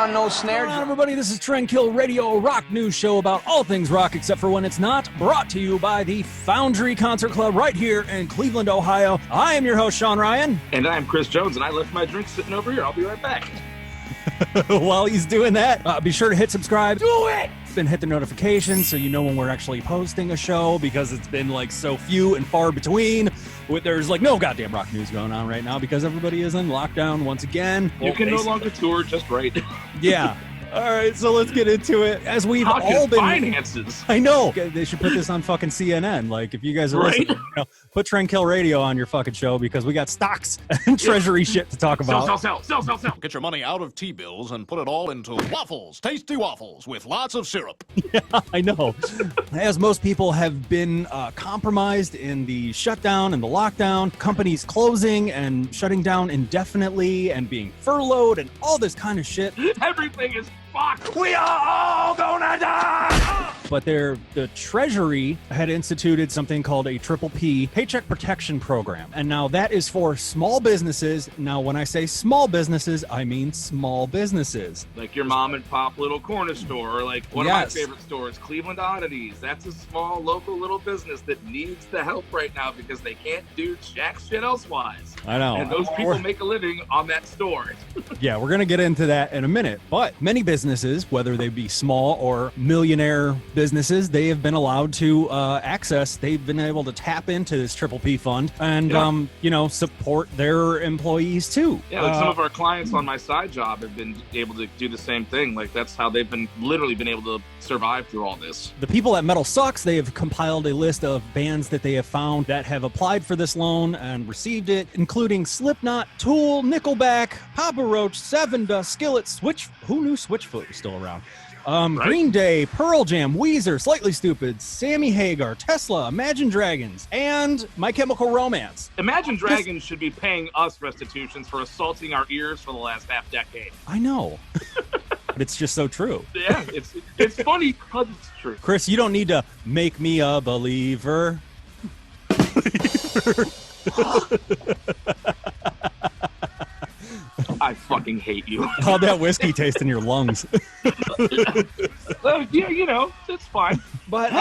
on no snare Hello, drum. everybody. This is Trendkill Radio, a rock news show about all things rock except for when it's not. Brought to you by the Foundry Concert Club right here in Cleveland, Ohio. I am your host, Sean Ryan. And I'm Chris Jones, and I left my drink sitting over here. I'll be right back. While he's doing that, be sure to hit subscribe. Do it! And hit the notifications so you know when we're actually posting a show, because it's been like so few and far between. There's like no goddamn rock news going on right now because everybody is in lockdown once again. You can no longer tour just right. Yeah. All right, so let's get into it. As we've all been finances. I know. They should put this on fucking CNN. Like, if you guys are listening, put Trendkill Radio on your fucking show because we got stocks and treasury shit to talk about. Sell. Get your money out of T-bills and put it all into waffles. Tasty waffles with lots of syrup. Yeah, I know. As most people have been compromised in the shutdown and the lockdown, companies closing and shutting down indefinitely and being furloughed and all this kind of shit. Everything is fucked. We are all gonna die. But the Treasury had instituted something called a Triple P, Paycheck Protection Program. And now that is for small businesses. Now, when I say small businesses, I mean small businesses. Like your mom and pop little corner store, or like one of my favorite stores, Cleveland Oddities. That's a small, local little business that needs the help right now because they can't do jack shit elsewise. I know. And those people make a living on that store. Yeah, we're going to get into that in a minute. But many businesses, whether they be small or millionaire businesses, they have been allowed to they've been able to tap into this Triple P fund and, support their employees too. Yeah, like some of our clients on my side job have been able to do the same thing. Like that's how they've been able to survive through all this. The people at Metal Sucks, they have compiled a list of bands that they have found that have applied for this loan and received it, including Slipknot, Tool, Nickelback, Papa Roach, Seven Dust, Skillet, who knew Switchfoot was still around? Right? Green Day, Pearl Jam, Weezer, Slightly Stupid, Sammy Hagar, Tesla, Imagine Dragons, and My Chemical Romance. Imagine Dragons should be paying us restitutions for assaulting our ears for the last half decade. I know. But it's just so true. Yeah, it's funny because it's true. Chris, you don't need to make me a believer. I fucking hate you. How'd that whiskey taste in your lungs? Yeah, it's fine. But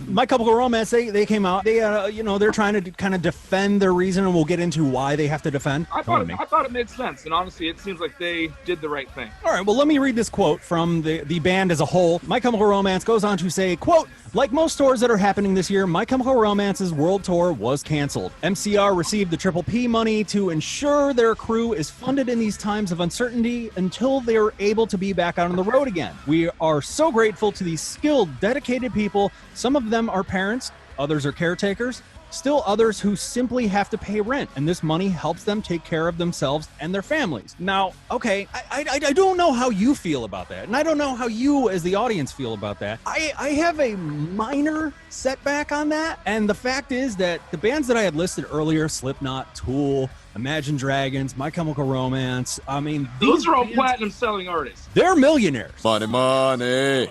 My Chemical Romance, they came out. They, they're trying to kind of defend their reason, and we'll get into why they have to defend. I thought it made sense, and honestly, it seems like they did the right thing. All right, well, let me read this quote from the band as a whole. My Chemical Romance goes on to say, quote, "Like most tours that are happening this year, My Chemical Romance's world tour was canceled. MCR received the Triple P money to ensure their crew is funded in these times of uncertainty until they are able to be back out on the road again. We are so grateful to these skilled, dedicated people. Some of them are parents, others are caretakers, still others who simply have to pay rent, and this money helps them take care of themselves and their families." Now, okay, I don't know how you feel about that, and I don't know how you as the audience feel about that. I have a minor setback on that, and the fact is that the bands that I had listed earlier, Slipknot, Tool, Imagine Dragons, My Chemical Romance, I mean, those are all platinum selling artists. They're millionaires. Money.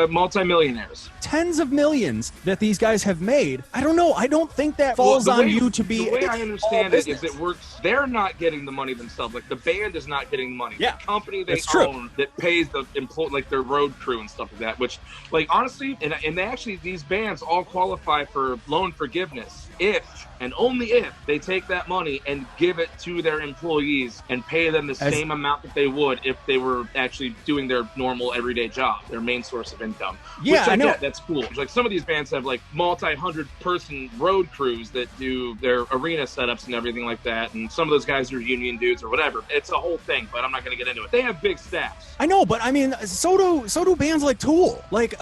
Multi-millionaires. Tens of millions that these guys have made. I don't know. I don't think that falls on you to be. The way I understand it is it works. They're not getting the money themselves. Like the band is not getting the money. Yeah, the company they own true. That pays the like their road crew and stuff like that. Which, like honestly, and they actually these bands all qualify for loan forgiveness if and only if they take that money and give it to their employees and pay them the same amount that they would if they were actually doing their normal everyday job, their main source of income. Yeah, which I know. That's cool. Like some of these bands have like multi-100-person road crews that do their arena setups and everything like that, and some of those guys are union dudes or whatever. It's a whole thing, but I'm not going to get into it. They have big staffs. I know, but I mean, so do bands like Tool. Like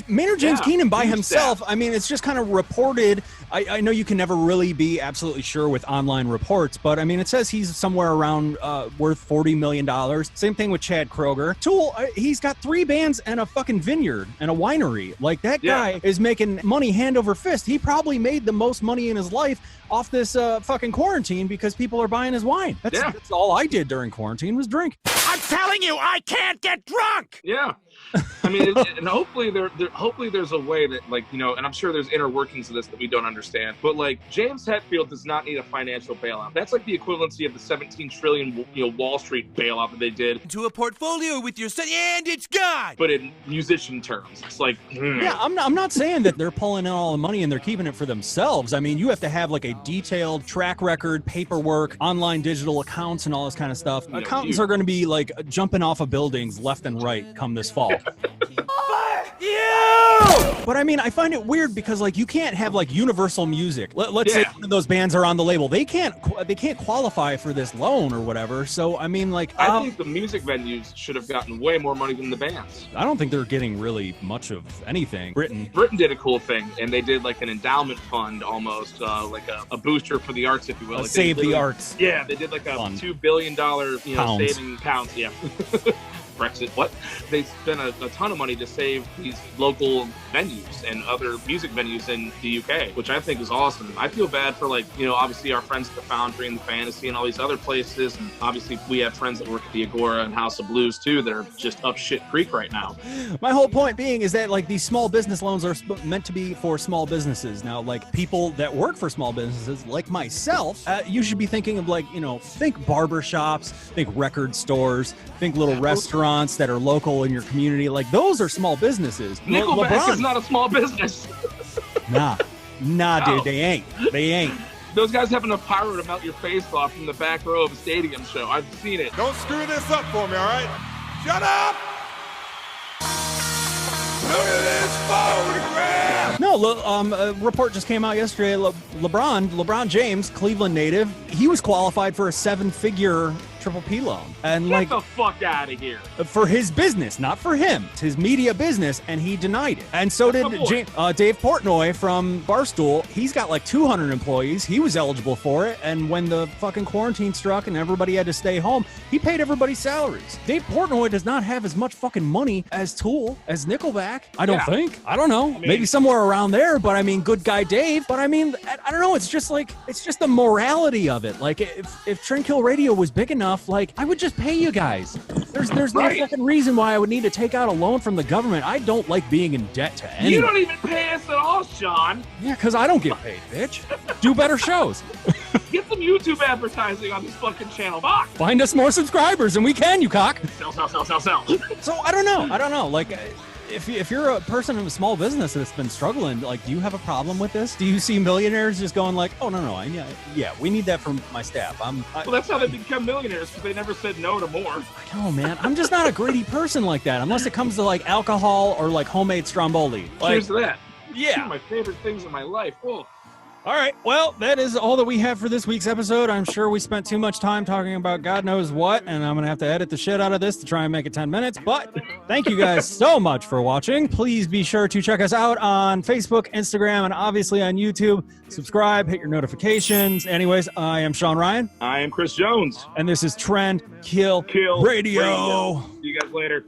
Maynard James Keenan by himself. Staff. I mean, it's just kind of reported. I know you can never really be absolutely sure with online reports, but I mean, it says he's somewhere around worth $40 million. Same thing with Chad Kroeger. Tool, he's got 3 bands and a fucking vineyard and a winery. Like that guy is making money hand over fist. He probably made the most money in his life off this fucking quarantine because people are buying his wine. That's all I did during quarantine was drink. I'm telling you, I can't get drunk! Yeah. I mean, and hopefully hopefully there's a way that, like, you know, and I'm sure there's inner workings of this that we don't understand. But like, James Hetfield does not need a financial bailout. That's like the equivalency of the 17 trillion, you know, Wall Street bailout that they did. Into a portfolio with your son, and it's gone. But in musician terms, it's like, Yeah, I'm not saying that they're pulling in all the money and they're keeping it for themselves. I mean, you have to have like a detailed track record, paperwork, online digital accounts, and all this kind of stuff. No, Accountants are going to be like jumping off of buildings left and right come this fall. Fuck you! But I mean, I find it weird because like you can't have like Universal Music. Let's say one of those bands are on the label. They can't qualify for this loan or whatever. So I mean, like I think the music venues should have gotten way more money than the bands. I don't think they're getting really much of anything. Britain did a cool thing, and they did like an endowment fund almost, like a booster for the arts, if you will. Like save the arts. Yeah, they did like a $2 billion, you know, saving pounds. Yeah. Brexit, what? They spent a ton of money to save these local venues and other music venues in the UK, which I think is awesome. I feel bad for, like, you know, obviously our friends at the Foundry and the Fantasy and all these other places, and obviously we have friends that work at the Agora and House of Blues too that are just up shit creek right now. My whole point being is that like these small business loans are meant to be for small businesses. Now, like people that work for small businesses like myself, you should be thinking of like, you know, think barber shops, think record stores, think little restaurants that are local in your community. Like those are small businesses. Nickelback is not a small business. Nah, dude, they ain't. Those guys have enough pyro to melt your face off from the back row of a stadium show. I've seen it. Don't screw this up for me, all right? Shut up! Look at this photograph! No, a report just came out yesterday. LeBron James, Cleveland native, he was qualified for a 7-figure Triple P loan. And Get the fuck out of here. For his business, not for him. It's his media business, and he denied it. And so did Dave Portnoy from Barstool. He's got like 200 employees. He was eligible for it. And when the fucking quarantine struck and everybody had to stay home, he paid everybody's salaries. Dave Portnoy does not have as much fucking money as Tool, as Nickelback. I don't think. I don't know. Maybe somewhere around there, but I mean, good guy Dave. But I mean, I don't know. It's just the morality of it. Like, if Trendkill Radio was big enough, like, I would just pay you guys. There's no fucking reason why I would need to take out a loan from the government. I don't like being in debt to anyone. You don't even pay us at all, Sean. Yeah, because I don't get paid, bitch. Do better shows. Get some YouTube advertising on this fucking channel. Fuck. Find us more subscribers, and we can, you cock. Sell. So I don't know. Like, if you're a person in a small business that's been struggling, like, do you have a problem with this? Do you see millionaires just going like, oh, no, yeah, we need that from my staff. Well, that's how they become millionaires, because they never said no to more. I know, man. I'm just not a greedy person like that, unless it comes to like alcohol or like homemade stromboli. Like, Cheers to that. Yeah. Two of my favorite things in my life. Oh. All right. Well, that is all that we have for this week's episode. I'm sure we spent too much time talking about God knows what, and I'm going to have to edit the shit out of this to try and make it 10 minutes. But thank you guys so much for watching. Please be sure to check us out on Facebook, Instagram, and obviously on YouTube. Subscribe, hit your notifications. Anyways, I am Sean Ryan. I am Chris Jones. And this is Trendkill Radio. See you guys later.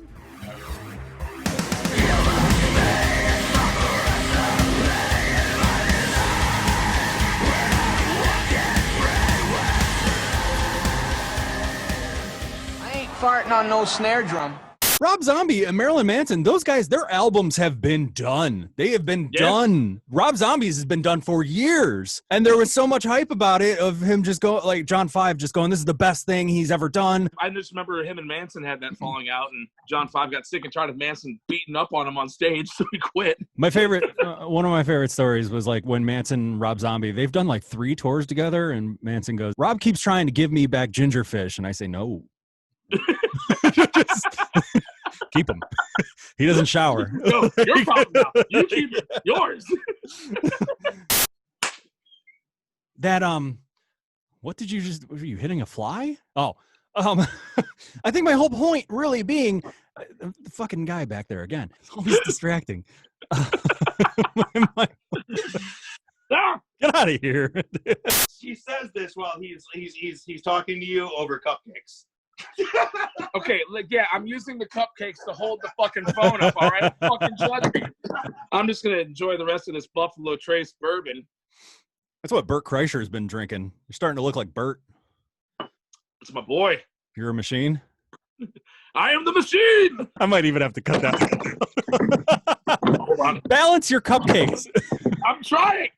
Farting on no snare drum. Rob Zombie and Marilyn Manson, those guys, their albums have been done. They have been done. Rob Zombie's has been done for years. And there was so much hype about it of him just going, like John 5 just going, this is the best thing he's ever done. I just remember him and Manson had that falling out, and John 5 got sick and tired of Manson beating up on him on stage, so he quit. My favorite, one of my favorite stories was like when Manson and Rob Zombie, they've done like 3 tours together, and Manson goes, Rob keeps trying to give me back Gingerfish, and I say, no. Just keep him. He doesn't shower. No, your problem now. You keep it. Yours. That what did you just? Were you hitting a fly? Oh, I think my whole point really being the fucking guy back there again. It's always distracting. Get out of here. She says this while he's talking to you over cupcakes. Okay, like, yeah, I'm using the cupcakes to hold the fucking phone up, all right? Fucking judge me. I'm just going to enjoy the rest of this Buffalo Trace bourbon. That's what Bert Kreischer's been drinking. You're starting to look like Bert. It's my boy. You're a machine? I am the machine. I might even have to cut that. Hold on. Balance your cupcakes. I'm trying.